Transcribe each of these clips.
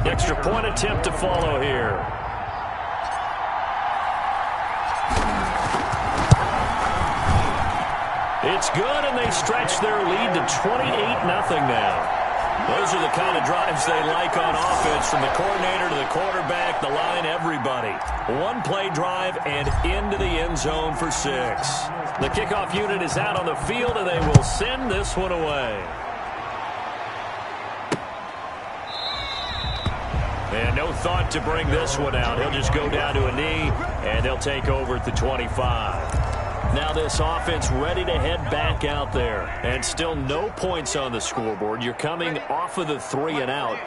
Extra point attempt to follow here. It's good, and they stretch their lead to 28-0 now. Those are the kind of drives they like on offense, from the coordinator to the quarterback, the line, everybody. One-play drive and into the end zone for 6. The kickoff unit is out on the field, and they will send this one away. And no thought to bring this one out. He'll just go down to a knee, and they'll take over at the 25. Now this offense ready to head back out there. And still no points on the scoreboard. You're coming off of the 3 and out.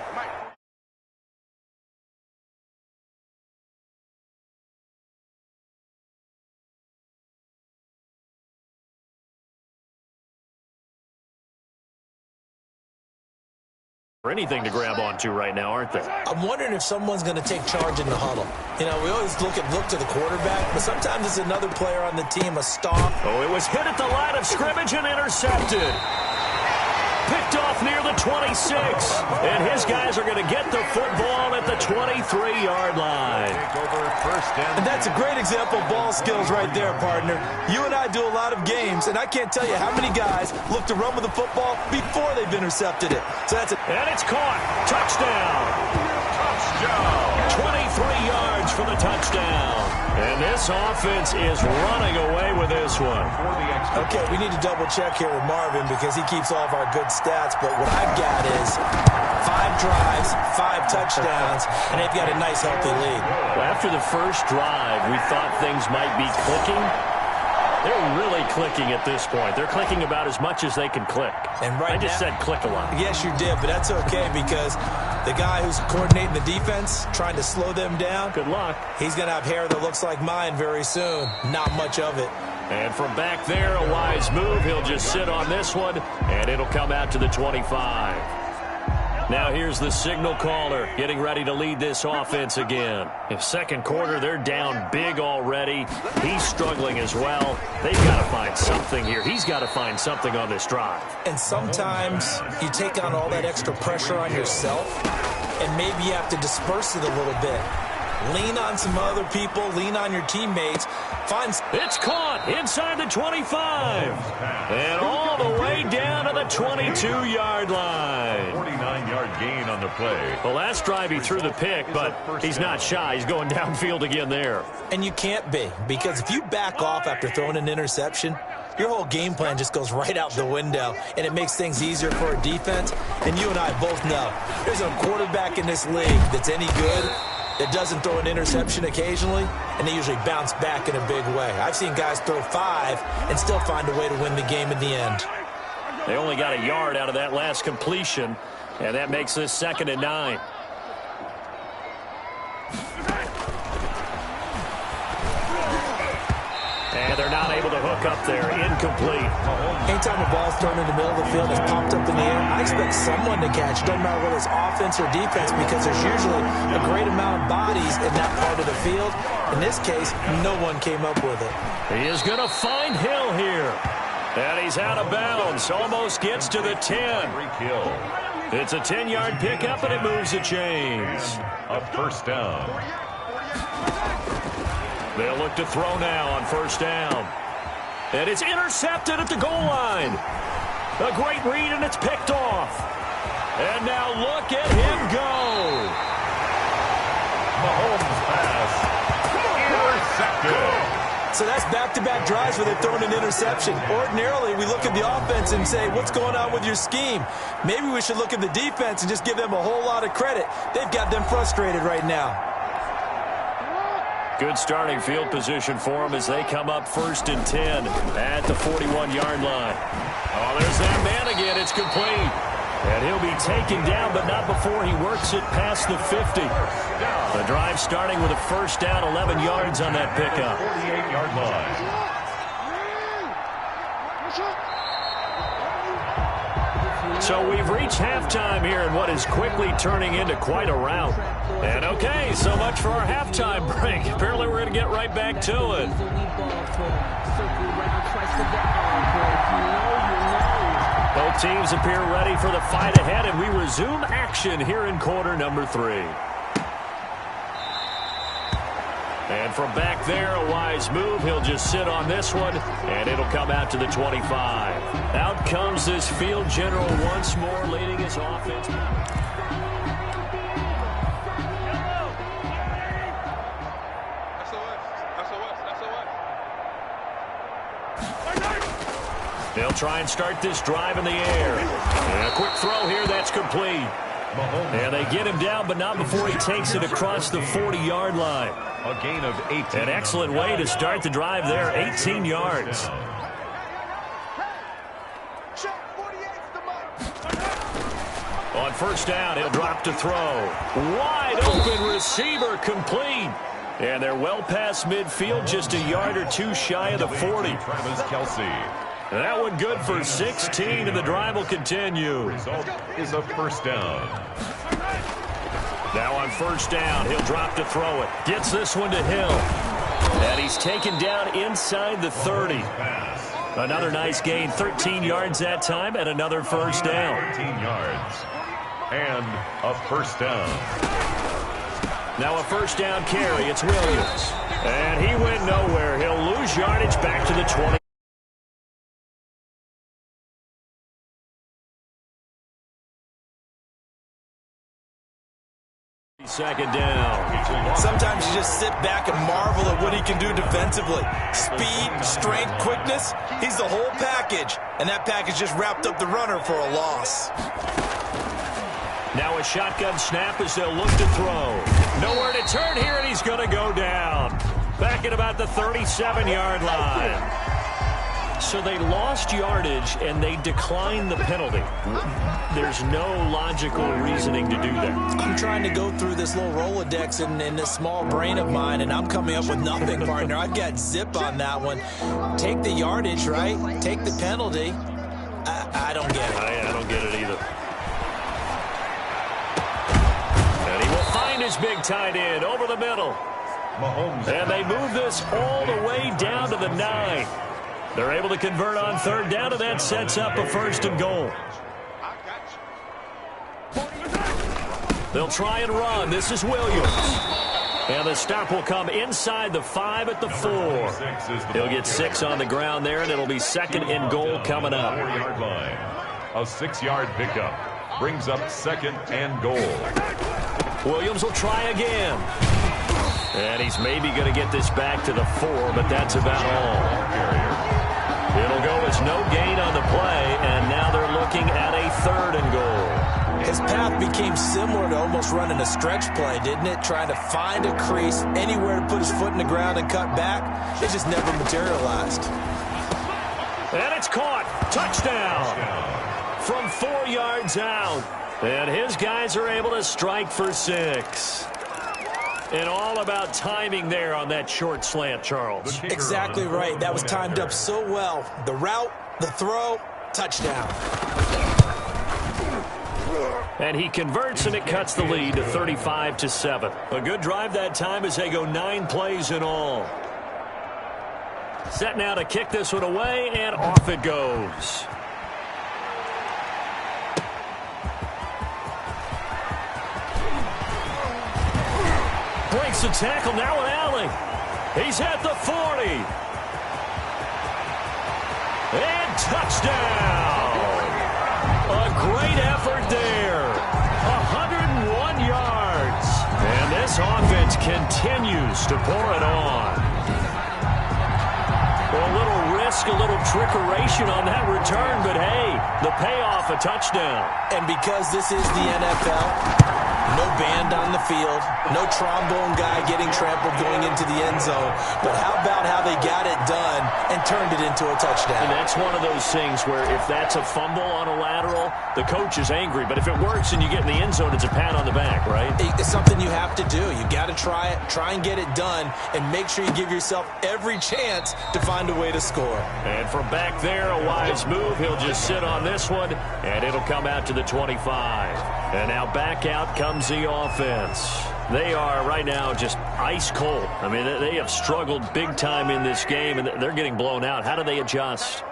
Anything to grab onto right now, aren't they? I'm wondering if someone's going to take charge in the huddle. You know, we always look to the quarterback, but sometimes it's another player on the team, a star. Oh, it was hit at the line of scrimmage and intercepted. Picked off near the 26. And his guys are going to get the football at the 23-yard line. And that's a great example of ball skills right there, partner. You and I do a lot of games, and I can't tell you how many guys look to run with the football before they've intercepted it. So that's it. And it's caught. Touchdown. Touchdown. 23 yards for the touchdown. And this offense is running away with this one. Okay, we need to double check here with Marvin because he keeps all of our good stats. But what I've got is 5 drives, 5 touchdowns, and they've got a nice, healthy lead. Well, after the first drive, we thought things might be clicking. They're really clicking at this point. They're clicking about as much as they can click. And right I just said click a lot. Yes, you did, but that's okay because the guy who's coordinating the defense, trying to slow them down, good luck. He's going to have hair that looks like mine very soon. Not much of it. And from back there, a wise move. He'll just sit on this one, and it'll come out to the 25. Now here's the signal caller getting ready to lead this offense again. In second quarter, they're down big already. He's struggling as well. They've got to find something here. He's got to find something on this drive. And sometimes you take on all that extra pressure on yourself, and maybe you have to disperse it a little bit. Lean on some other people. Lean on your teammates. It's caught inside the 25. And all the way down to the 22-yard line. 49-yard gain on the play. The last drive he threw the pick, but he's not shy. He's going downfield again there. And you can't be, because if you back off after throwing an interception, your whole game plan just goes right out the window, and it makes things easier for a defense. And you and I both know there's a quarterback in this league that's any good that doesn't throw an interception occasionally, and they usually bounce back in a big way. I've seen guys throw 5 and still find a way to win the game in the end. They only got a yard out of that last completion, and that makes this 2nd and 9. And they're not able to hook up there. Incomplete. Anytime a ball's thrown in the middle of the field, it's popped up in the air, I expect someone to catch, doesn't matter whether it's offense or defense, because there's usually a great amount of bodies in that part of the field. In this case, no one came up with it. He is going to find Hill here. And he's out of bounds. Almost gets to the 10. It's a 10-yard pickup, and it moves the chains. A first down. They'll look to throw now on first down. And it's intercepted at the goal line. A great read, and it's picked off. And now look at him go. Mahomes pass. Intercepted. So that's back-to-back drives where they've thrown an interception. Ordinarily, we look at the offense and say, what's going on with your scheme? Maybe we should look at the defense and just give them a whole lot of credit. They've got them frustrated right now. Good starting field position for them as they come up 1st and 10 at the 41-yard line. Oh, there's that man again. It's complete. And he'll be taken down, but not before he works it past the 50. The drive starting with a first down, 11 yards on that pickup. 48-yard line. So we've reached halftime here in what is quickly turning into quite a rout. And okay, so much for our halftime break. Apparently we're going to get right back to it. Both teams appear ready for the fight ahead, and we resume action here in quarter number 3. And from back there, a wise move. He'll just sit on this one, and it'll come out to the 25. Out comes this field general once more, leading his offense. They'll try and start this drive in the air. And a quick throw here, that's complete. And they get him down, but not before he takes it across the 40-yard line. A gain of 18. An excellent way to start the drive there, 18 yards. On first down, he'll drop to throw. Wide open receiver, complete. And they're well past midfield, just a yard or two shy of the 40. Travis Kelce. That one good for 16, and the drive will continue. Result is a first down. Now on first down, he'll drop to throw it. Gets this one to Hill. And he's taken down inside the 30. Another nice gain, 13 yards that time, and another first down. 13 yards. And a first down. Now a first down carry, it's Williams. And he went nowhere. He'll lose yardage back to the 20. Second down. Sometimes you just sit back and marvel at what he can do defensively. Speed, strength, quickness, he's the whole package. And that package just wrapped up the runner for a loss. Now a shotgun snap as they'll look to throw. Nowhere to turn here, and he's going to go down. Back at about the 37-yard line. So they lost yardage, and they declined the penalty. There's no logical reasoning to do that. I'm trying to go through this little Rolodex in this small brain of mine, and I'm coming up with nothing, partner. I've got zip on that one. Take the yardage, right? Take the penalty. I don't get it. I don't get it either. And he will find his big tight end over the middle. Mahomes. And they move this all the way down to the 9. They're able to convert on third down, and that sets up a first and goal. They'll try and run. This is Williams. And the stop will come inside the 5 at the 4. He'll get 6 on the ground there, and it'll be second and goal coming up. 4-yard line. A 6-yard pickup. Brings up second and goal. Williams will try again. And he's maybe going to get this back to the 4, but that's about all. It'll go as no gain on the play, and now they're looking at a third and goal. His path became similar to almost running a stretch play, didn't it? Trying to find a crease, anywhere to put his foot in the ground and cut back. It just never materialized. And it's caught. Touchdown. From 4 yards out. And his guys are able to strike for 6. And all about timing there on that short slant, Charles. Exactly right. That was timed up so well. The route, the throw, touchdown. And he converts, and it cuts the lead to 35-7. A good drive that time as they go 9 plays in all. Set now to kick this one away, and off it goes. Breaks the tackle, now an alley. He's at the 40. And touchdown. A great effort there. 101 yards. And this offense continues to pour it on. Well, a little risk, a little trickeration on that return, but hey, the payoff, a touchdown. And because this is the NFL, no band on the field, no trombone guy getting trampled going into the end zone. But how about how they got it done and turned it into a touchdown? And that's one of those things where if that's a fumble on a lateral, the coach is angry. But if it works and you get in the end zone, it's a pat on the back, right? It's something you have to do. You got to try it, try and get it done, and make sure you give yourself every chance to find a way to score. And from back there, a wise move. He'll just sit on this one, and it'll come out to the 25. And now back out comes the offense. They are right now just ice cold. I mean, they have struggled big time in this game, and they're getting blown out. How do they adjust?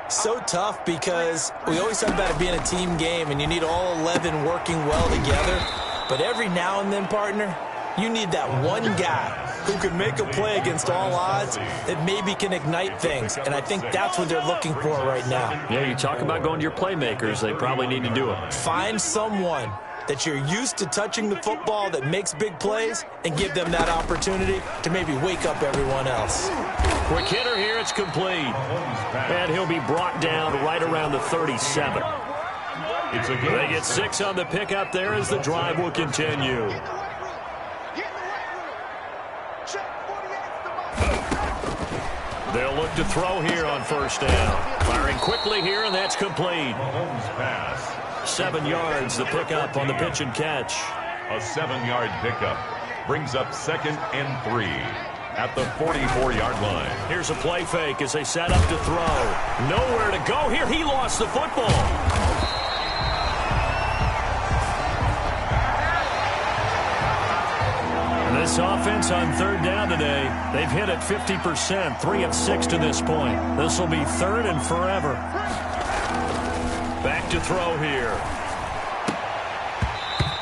So tough because we always talk about it being a team game and you need all 11 working well together. But every now and then, partner, you need that one guy who can make a play against all odds that maybe can ignite things. And I think that's what they're looking for right now. Yeah, you talk about going to your playmakers. They probably need to do it. Find someone that you're used to touching the football that makes big plays and give them that opportunity to maybe wake up everyone else. Quick hitter here, it's complete. And he'll be brought down right around the 37. They get 6 on the pickup there as the drive will continue. They'll look to throw here on first down. Firing quickly here, and that's complete. 7 yards, the pickup on the pitch and catch. A 7-yard pickup brings up 2nd and 3 at the 44-yard line. Here's a play fake as they set up to throw. Nowhere to go here. He lost the football. This offense on 3rd down today, they've hit it 50%, 3 of 6 to this point. This will be 3rd and forever. Back to throw here.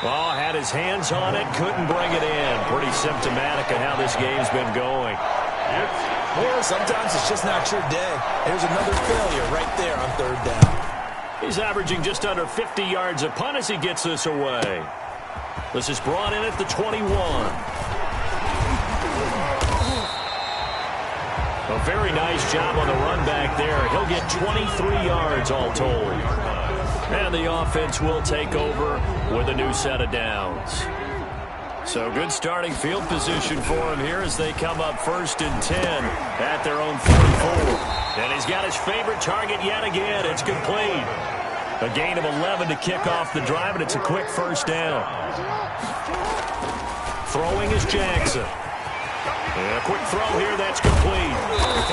Oh, had his hands on it, couldn't bring it in. Pretty symptomatic of how this game's been going. Well, sometimes it's just not your day. There's another failure right there on 3rd down. He's averaging just under 50 yards a punt as he gets this away. This is brought in at the 21. A very nice job on the run back there. He'll get 23 yards all told. And the offense will take over with a new set of downs. So good starting field position for him here as they come up 1st and 10 at their own 44. And he's got his favorite target yet again. It's complete. A gain of 11 to kick off the drive, and it's a quick first down. Throwing is Jackson. And a quick throw here, that's complete.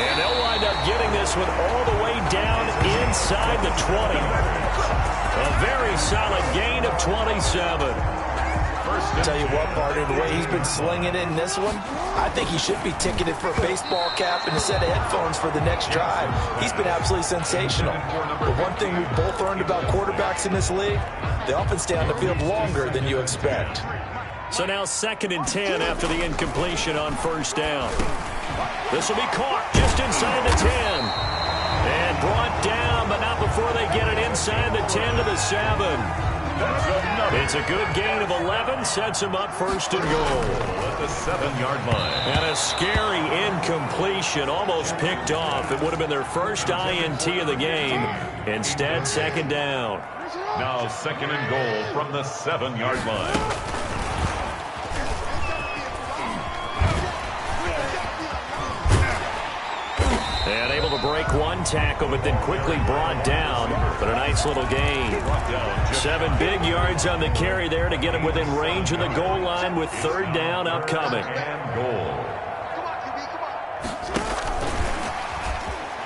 And they'll wind up getting this one all the way down inside the 20. A very solid gain of 27. Tell you what, partner, the way he's been slinging it in this one, I think he should be ticketed for a baseball cap and a set of headphones for the next drive. He's been absolutely sensational. The one thing we've both learned about quarterbacks in this league, they often stay on the field longer than you expect. So now 2nd and 10 after the incompletion on first down. This will be caught just inside the 10. And brought down, but not before they get it inside the 10 to the 7. It's a good gain of 11, sets him up 1st and goal. At the 7-yard line. And a scary incompletion, almost picked off. It would have been their first INT of the game. Instead, 2nd down. Now 2nd and goal from the 7-yard line. And able to break one tackle, but then quickly brought down. But a nice little gain. 7 big yards on the carry there to get him within range of the goal line with 3rd down upcoming. And goal.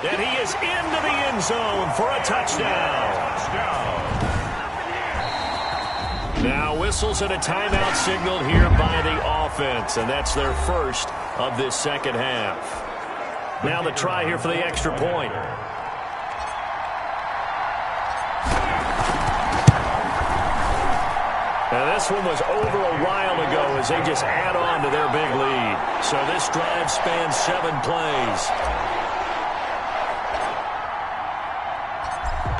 And he is into the end zone for a touchdown. Now whistles and a timeout signaled here by the offense. And that's their first of this second half. Now the try here for the extra point. Now this one was over a while ago as they just add on to their big lead. So this drive spans 7 plays.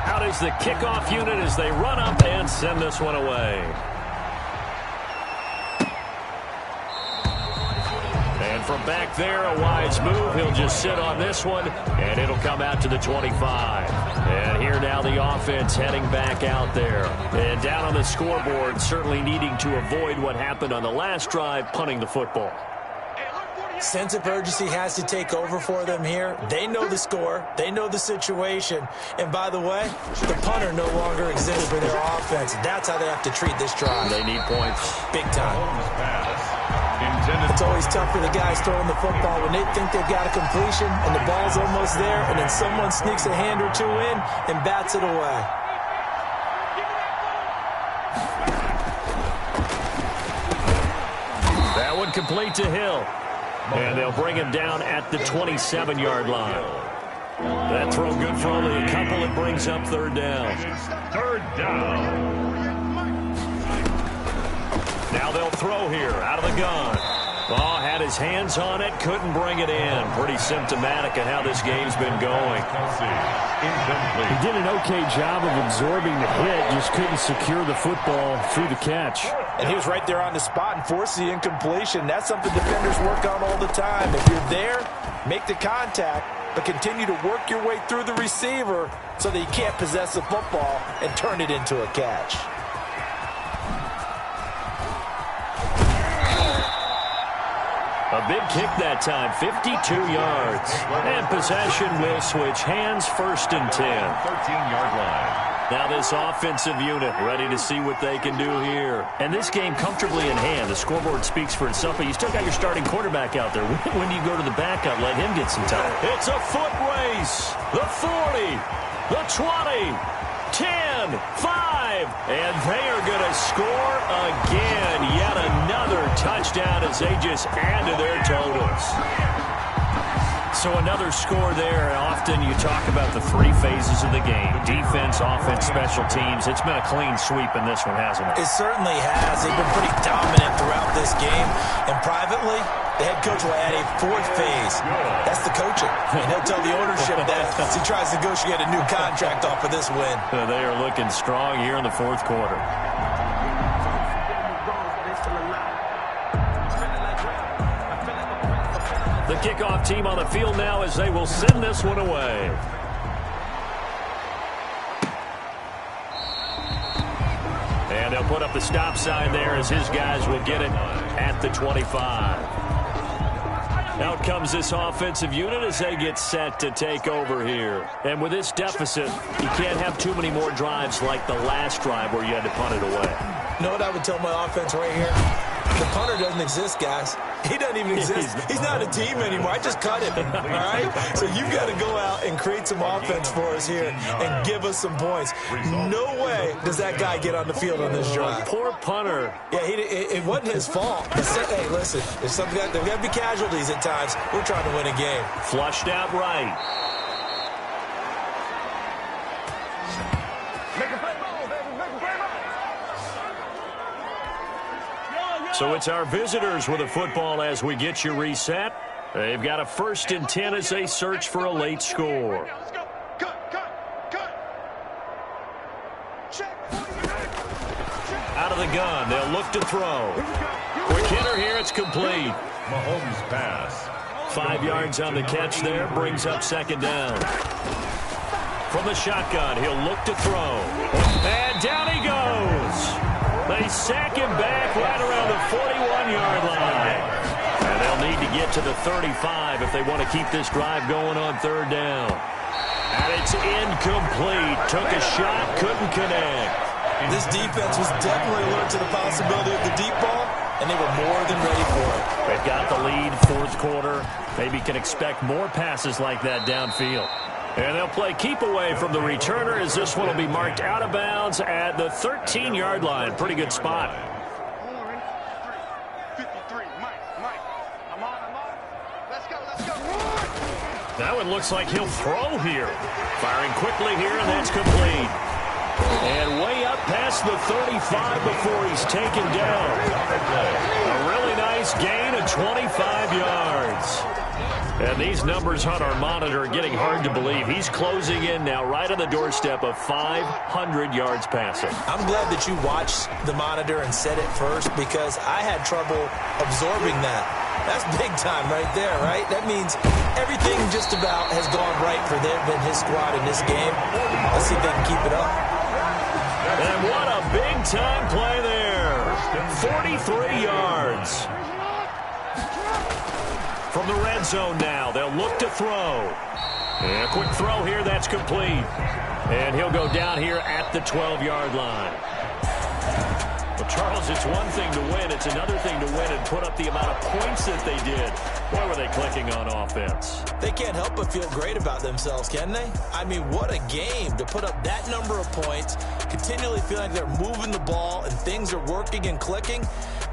Out is the kickoff unit as they run up and send this one away. And from back there, a wise move. He'll just sit on this one, and it'll come out to the 25. And here now the offense heading back out there. And down on the scoreboard, certainly needing to avoid what happened on the last drive, punting the football. Sense of urgency has to take over for them here. They know the score. They know the situation. And by the way, the punter no longer exists for their offense. That's how they have to treat this drive. They need points. Big time. It's always tough for the guys throwing the football when they think they've got a completion and the ball's almost there, and then someone sneaks a hand or two in and bats it away. That one complete to Hill. And they'll bring him down at the 27-yard line. That throw good for only a couple. It brings up third down. Third down. Now they'll throw here out of the gun. Oh, had his hands on it, couldn't bring it in. Pretty symptomatic of how this game's been going. Incomplete. He did an okay job of absorbing the hit, just couldn't secure the football through the catch. And he was right there on the spot and forced the incompletion. That's something defenders work on all the time. If you're there, make the contact, but continue to work your way through the receiver so that you can't possess the football and turn it into a catch. A big kick that time, 52 yards. And possession will switch hands, 1st and 10. 13-yard line. Now this offensive unit ready to see what they can do here. And this game comfortably in hand. The scoreboard speaks for itself, but you still got your starting quarterback out there. When do you go to the backup? Let him get some time. It's a foot race. The 40, the 20, 10, 5, and they are going to score again. Yet another touchdown as they just add to their totals. So another score there. Often you talk about the 3 phases of the game. Defense, offense, special teams. It's been a clean sweep in this one, hasn't it? It certainly has. They've been pretty dominant throughout this game. And privately, the head coach will add a 4th phase. That's the coaching. And he'll tell the ownership that as he tries to negotiate a new contract off of this win. They are looking strong here in the 4th quarter. The kickoff team on the field now as they will send this one away. And they'll put up the stop sign there as his guys will get it at the 25. Out comes this offensive unit as they get set to take over here. And with this deficit, you can't have too many more drives like the last drive where you had to punt it away. You know what I would tell my offense right here? The punter doesn't exist, guys. He doesn't even exist. He's not a team anymore. I just cut him, all right? So you've got to go out and create some offense for us here and give us some points. No way does that guy get on the field on this drive. Poor punter. Yeah, it wasn't his fault. Hey, listen, there's got to be casualties at times. We're trying to win a game. Flushed out right. So it's our visitors with a football as we get you reset. They've got a 1st and 10 as they search for a late score. Out of the gun, they'll look to throw. Quick hitter here, it's complete. Mahomes pass. 5 yards on the catch there, brings up 2nd down. From the shotgun, he'll look to throw. And down he goes. They sack him back right around the 41-yard line. And they'll need to get to the 35 if they want to keep this drive going on 3rd down. And it's incomplete. Took a shot, couldn't connect. This defense was definitely alert to the possibility of the deep ball, and they were more than ready for it. They've got the lead, 4th quarter. Maybe can expect more passes like that downfield. And they'll play keep away from the returner as this one will be marked out of bounds at the 13-yard line. Pretty good spot. That one looks like he'll throw here. Firing quickly here, and that's complete. And way up past the 35 before he's taken down. A really nice gain of 25 yards. And these numbers on our monitor are getting hard to believe. He's closing in now right on the doorstep of 500 yards passing. I'm glad that you watched the monitor and said it first because I had trouble absorbing that. That's big time right there, right? That means everything just about has gone right for them and his squad in this game. Let's see if they can keep it up. And what a big-time play there. 43 yards. From the red zone now, they'll look to throw. And a quick throw here, that's complete. And he'll go down here at the 12-yard line. Well, Charles, it's one thing to win. It's another thing to win and put up the amount of points that they did. Boy, were they clicking on offense. They can't help but feel great about themselves, can they? I mean, what a game to put up that number of points, continually feeling like they're moving the ball and things are working and clicking.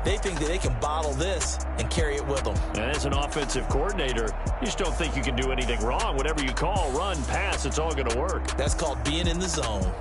They think that they can bottle this and carry it with them. And as an offensive coordinator, you just don't think you can do anything wrong. Whatever you call, run, pass, it's all going to work. That's called being in the zone.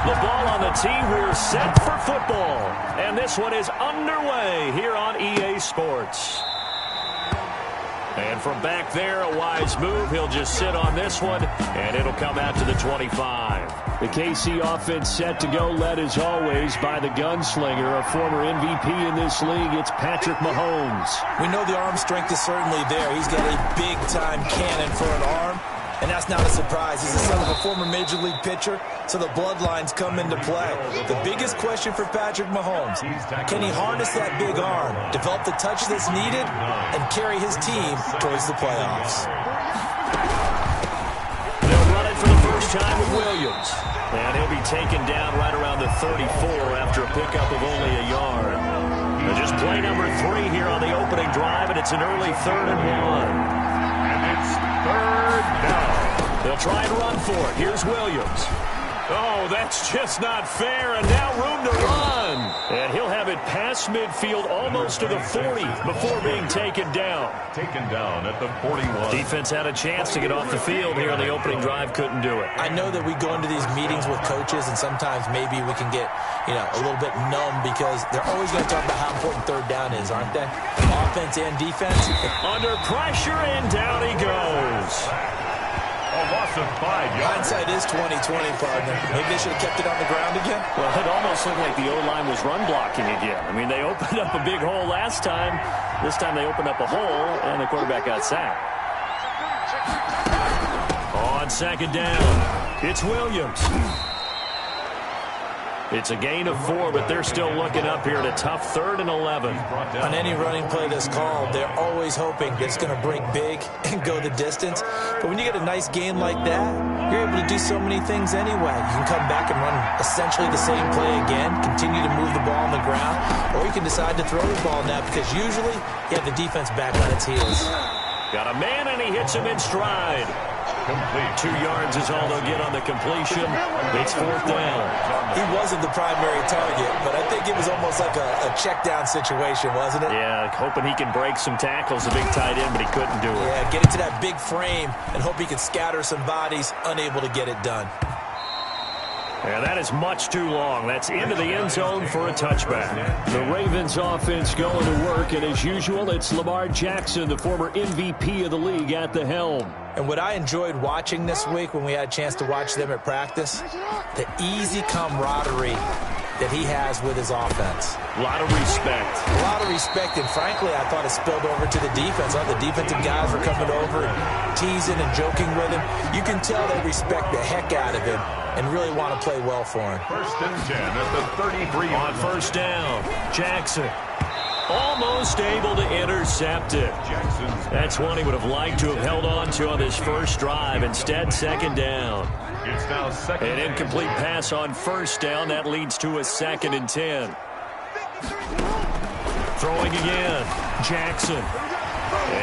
The ball on the tee. We're set for football. And this one is underway here on EA Sports. And from back there, a wise move. He'll just sit on this one, and it'll come out to the 25. The KC offense set to go, led as always by the gunslinger, a former MVP in this league. It's Patrick Mahomes. We know the arm strength is certainly there. He's got a big-time cannon for an arm, and that's not a surprise. He's the son of a former Major League pitcher, so the bloodlines come into play. The biggest question for Patrick Mahomes, can he harness that big arm, develop the touch that's needed, and carry his team towards the playoffs? They'll run it for the first time with Williams. And he'll be taken down right around the 34 after a pickup of only a yard. Just play number 3 here on the opening drive, and it's an early 3rd and 1. And it's 3rd down. They'll try and run for it. Here's Williams. Oh, that's just not fair, and now room to run. And he'll have it past midfield almost to the 40 before being taken down. Taken down at the 41. Defense had a chance to get off the field here on the opening drive, couldn't do it. I know that we go into these meetings with coaches, and sometimes maybe we can get, a little bit numb because they're always going to talk about how important 3rd down is, aren't they? Offense and defense. Under pressure, and down he goes. A loss of 5 yards. Hindsight is 20/20, partner. Maybe they should have kept it on the ground again. Well, it almost looked like the O-line was run blocking again. I mean, they opened up a big hole last time. This time they opened up a hole, and the quarterback got sacked. On 2nd down, it's Williams. It's a gain of 4, but they're still looking up here at a tough 3rd and 11. On any running play that's called, they're always hoping that it's going to break big and go the distance. But when you get a nice gain like that, you're able to do so many things anyway. You can come back and run essentially the same play again, continue to move the ball on the ground, or you can decide to throw the ball now because usually you have the defense back on its heels. Got a man, and he hits him in stride. Complete. 2 yards is all they'll get on the completion. It's 4th down. He wasn't the primary target, but I think it was almost like a check down situation, wasn't it? Yeah, hoping he can break some tackles, a big tight end, but he couldn't do it. Yeah, get into that big frame and hope he can scatter some bodies, unable to get it done. Yeah, that is much too long. That's into the end zone for a touchback. The Ravens offense going to work, and as usual, it's Lamar Jackson, the former MVP of the league, at the helm. And what I enjoyed watching this week when we had a chance to watch them at practice, the easy camaraderie that he has with his offense. A lot of respect. A lot of respect, and frankly, I thought it spilled over to the defense. All the defensive guys were coming over and teasing and joking with him. You can tell they respect the heck out of him and really want to play well for him. 1st and 10 at the 33. On 1st down, Jackson. Almost able to intercept it. That's one he would have liked to have held on to on this first drive. Instead, second down. It's now second. An incomplete pass on first down. That leads to a 2nd and 10. Throwing again. Jackson.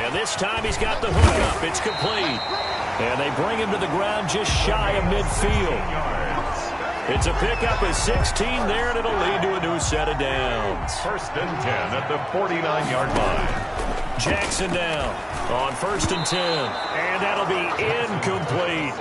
And this time he's got the hook up. It's complete. And they bring him to the ground just shy of midfield. It's a pickup of 16 there, and it'll lead to a new set of downs. 1st and 10 at the 49-yard line. Jackson down on 1st and 10. And that'll be incomplete.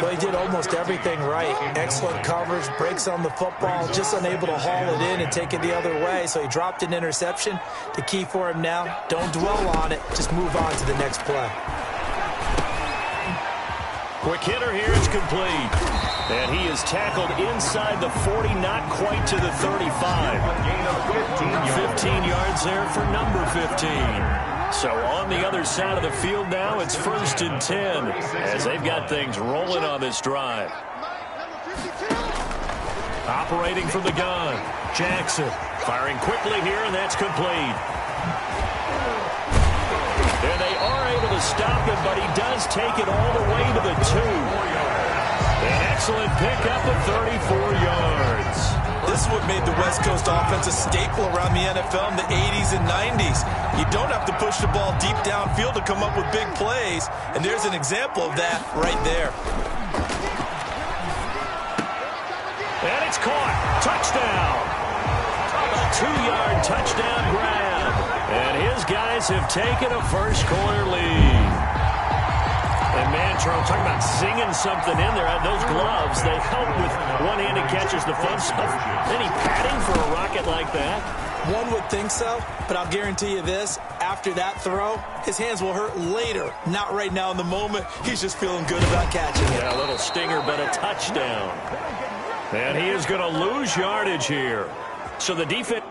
Well, he did almost everything right. Excellent coverage, breaks on the football, just unable to haul it in and take it the other way. So he dropped an interception. The key for him now, don't dwell on it. Just move on to the next play. Quick hitter here, it's complete. And he is tackled inside the 40, not quite to the 35. 15 yards there for number 15. So on the other side of the field now, it's 1st and 10 as they've got things rolling on this drive. Operating from the gun, Jackson firing quickly here, and that's complete. And they are able to stop him, but he does take it all the way to the 2. An excellent pickup of 34 yards. This is what made the West Coast offense a staple around the NFL in the 80s and 90s. You don't have to push the ball deep downfield to come up with big plays, and there's an example of that right there. And it's caught. Touchdown. A 2-yard touchdown grab. And his guys have taken a first-quarter lead. And Mantrone, talking about singing something in there. Those gloves, they help with one-handed catches, the fun stuff. Any padding for a rocket like that? One would think so, but I'll guarantee you this. After that throw, his hands will hurt later. Not right now in the moment. He's just feeling good about catching it. Yeah, a little stinger, but a touchdown. And he is going to lose yardage here. So the defense...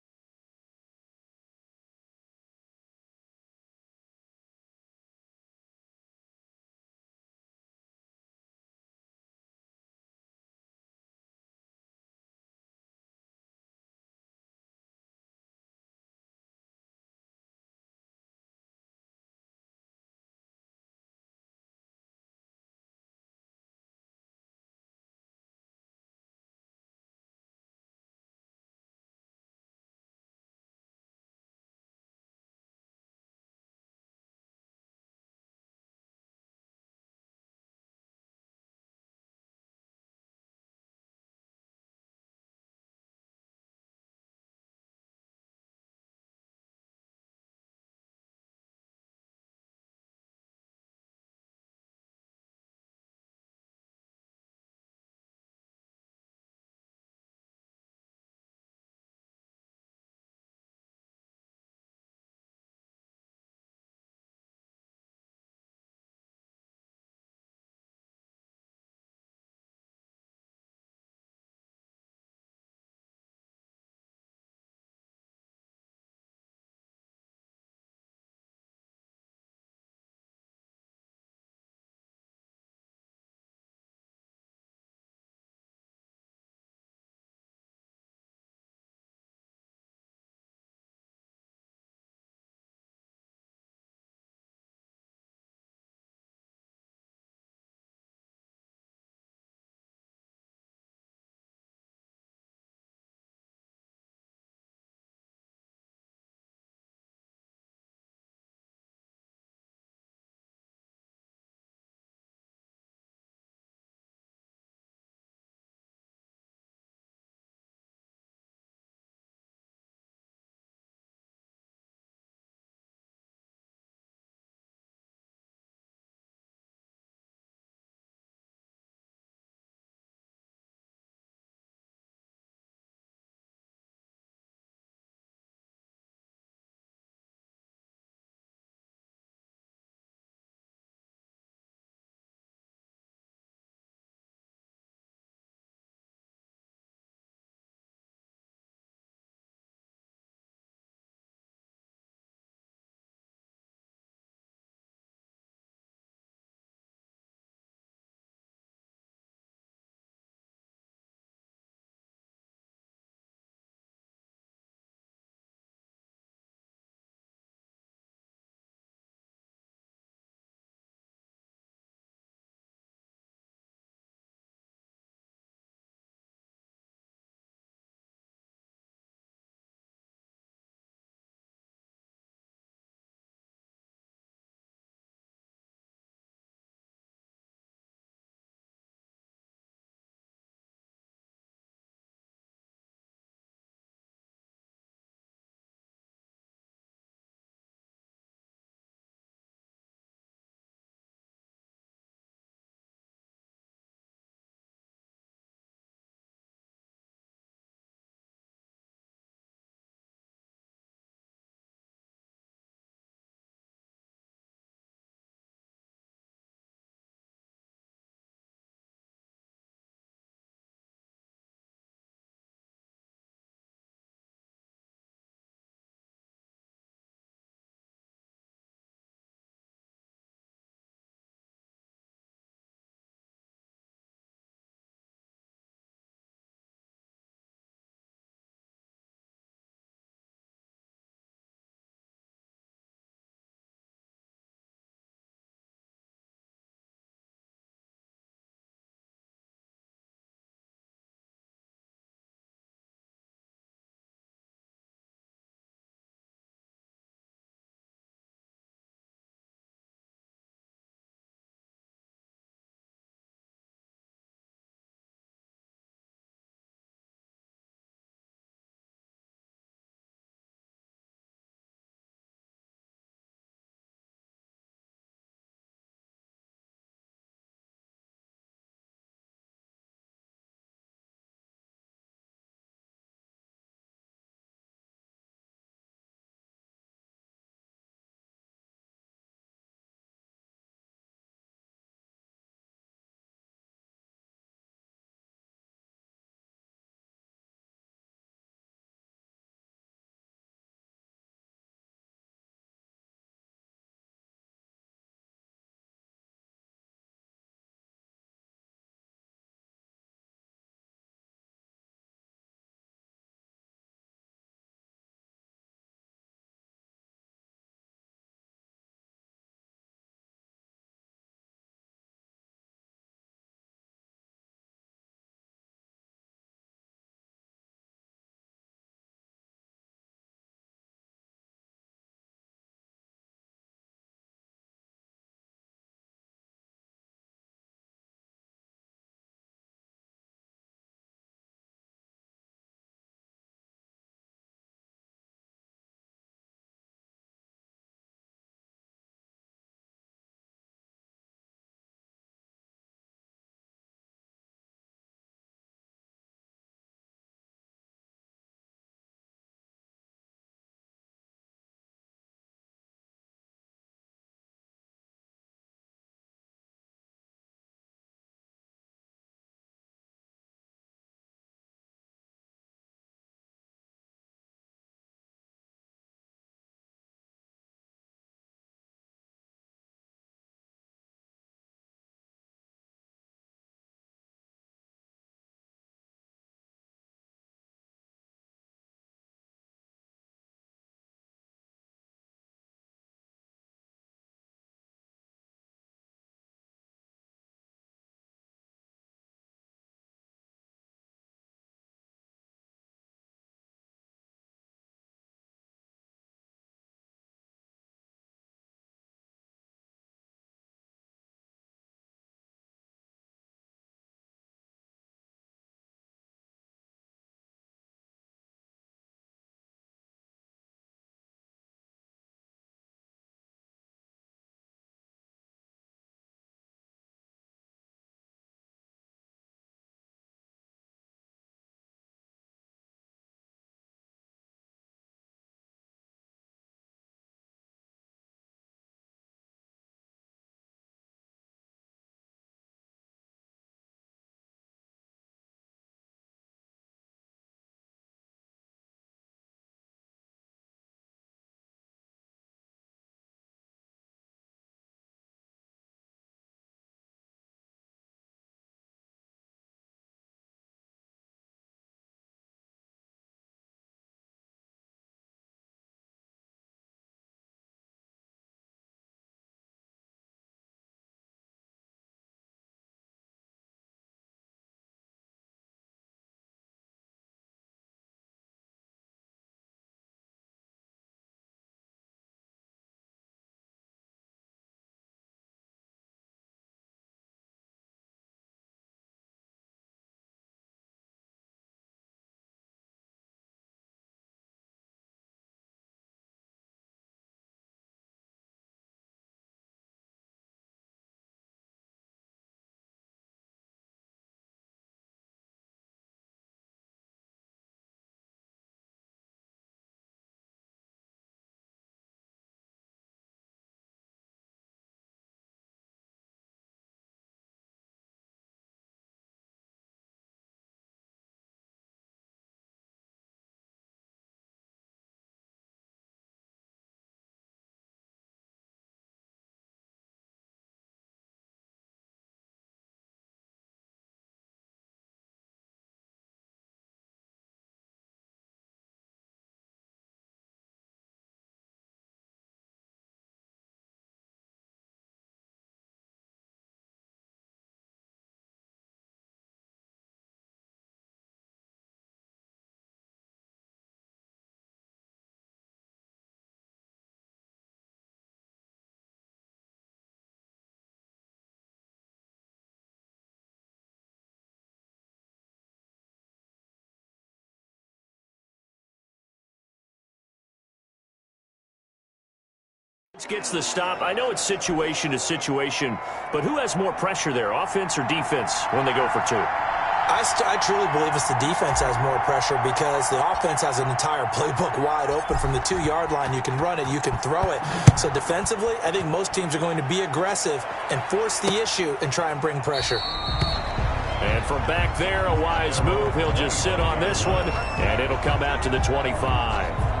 Gets the stop. I know it's situation to situation, but who has more pressure there, offense or defense, when they go for two? I truly believe it's the defense has more pressure because the offense has an entire playbook wide open from the 2-yard line. You can run it, you can throw it. So defensively, I think most teams are going to be aggressive and force the issue and try and bring pressure. And from back there, a wise move. He'll just sit on this one, and it'll come out to the 25.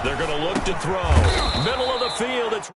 They're going to look to throw. Middle of the field. It's